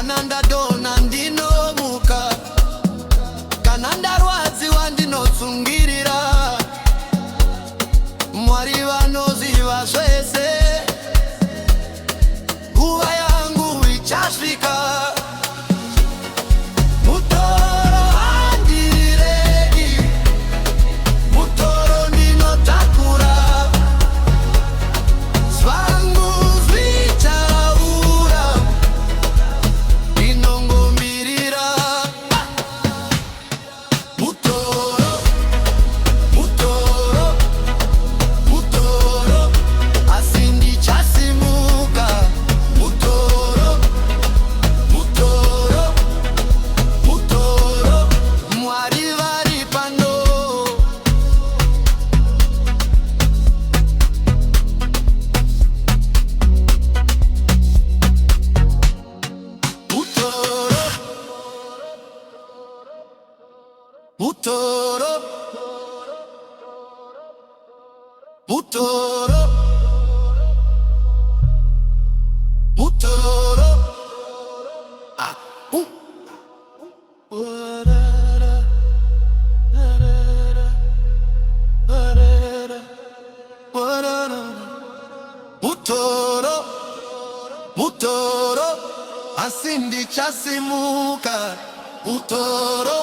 kananda dona ndinomuka, kananda rwadziwa ndinotsungirira, Mwari vanoziva zvese, nguva yangu ichasvika. Mutoro handiregi, mutoro ndinotakura, zvangu zvichaura, ndinongomirira. Mutoro, mutoro, mutoro, asi ndichasimuka. Mutoro, mutoro, mutoro, Mwari vari pano. Mutoro, mutoro, mutoro, mutoro, ah, Wa-da-da, da-da-da, da-da-da, wa-da-da. Mutoro, mutoro, asi ndichasimuka. Mutoro.